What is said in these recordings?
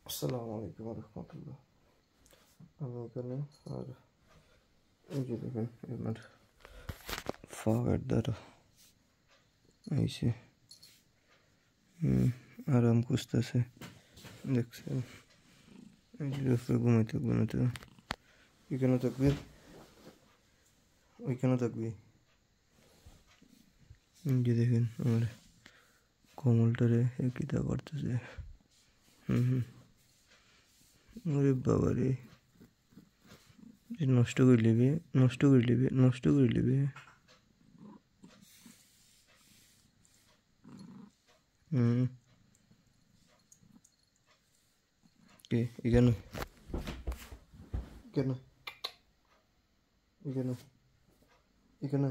আসসালামু আলাইকুম রহমতুল্লাহ। আমি এখানে আর এই যে দেখেন আমার ফাওয়ার দ্বারা আইসে আরাম খুঁজতেছে, দেখছেন? এই যে ঘুমাইতে ঘুমাইতে এখানে থাকবে, ওইখানে থাকবে। যে দেখেন আমার কমলটারে কিতা করতেছে। ওরে বাবা রে, নষ্ট করে নেবে, নষ্ট করে নেবে, নষ্ট করে নেবে। কে এখানে, কেন এখানে, এখানে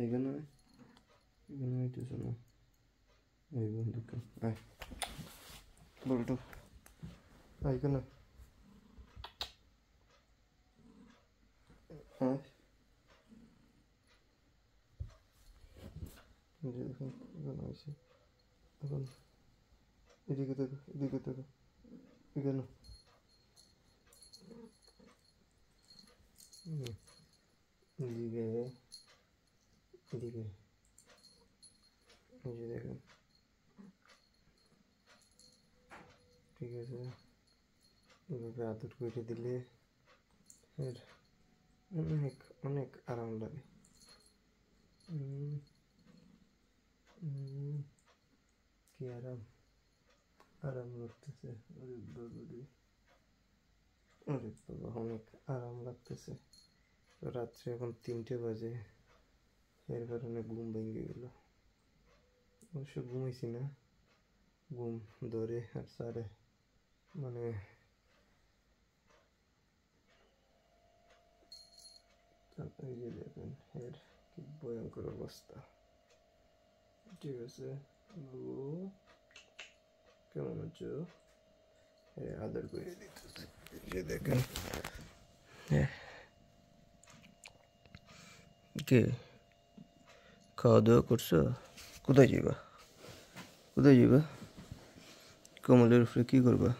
এখানে এখানে হইতেছে না। এই বন্ধুকে আয় বলটু, এখানে হ্যাঁ দেখুন এখানে আছে। এখন এদিকে দেখো, এদিকে দেখো, এখানে এদিকে এদিকে এই যে দেখেন, ঠিক আছে? এভাবে আদর করে দিলে এর অনেক অনেক আরাম লাগে। কি আরাম, আরাম লাগতেছে। ওরে বাবা রে, ওরে বাবা অনেক আরাম লাগতেছে। রাত্রে এখন 3টে বাজে, এর কারণে ঘুম ভেঙে গেল। অবশ্য ঘুমাইছি না, ঘুম ধরে আর সারে, মানে এই যে দেখেন এর কি ভয়ঙ্কর অবস্থা। ঠিক আছে বাবু, কেমন আছো? আদর করে দিতেছে। এই যে দেখেন কে খাওয়া দাওয়া করছো? কোথায় যাইবা, কোথায় যাইবা? কমলের উপরে কি করবা?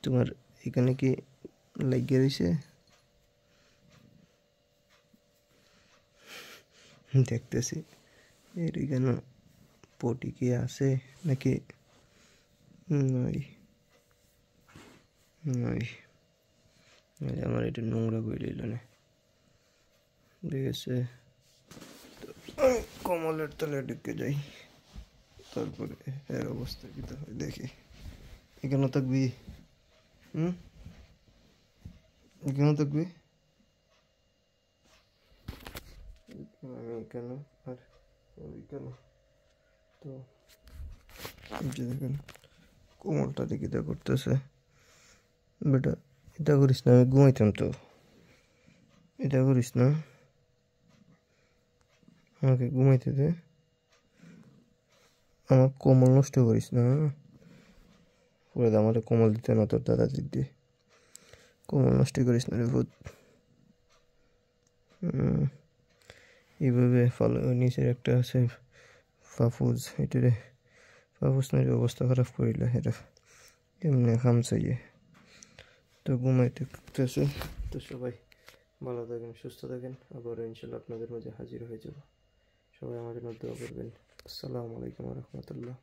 তোমার এখানে কি লাগিয়ে রয়েছে? দেখতেছি এর এখানে পটি কি আছে নাকি? নাই নাই, আমার এটা নোংরা করে দিল না। ঠিক আছে, আমি কমলের তলে ঢুকে যাই, তারপরে এর অবস্থা কি হয় দেখি। এখানে থাকবি? এখানে থাকবি? আমি এখানে আর ওইখানে। তো যে দেখেন কোমলটা দেখি তা করতেছে। বেটা এটা করিস না, আমি ঘুমাইতাম তো। এটা করিস না, আমাকে ঘুমাইতে দে। আমার কোমল নষ্ট করিস না। পরে আমার কোমল দিতে না, তোর দাদা দিদি। কোমল নষ্ট করিস না রে ভূত। এইভাবে ফলো নিচের একটা আছে ফাফুজ, এটারে ফাফুজ না, অবস্থা খারাপ করিল এটা এমনি খামচাইয়ে। তো ঘুমাইতে আছে। তো সবাই ভালো থাকেন, সুস্থ থাকেন, আবার ইনশাল্লাহ আপনাদের মাঝে হাজির হয়ে যাব। সবাই আমাদের মধ্যে দোয়া করবেন। আসসালামু আলাইকুম রহমতুল্লাহ।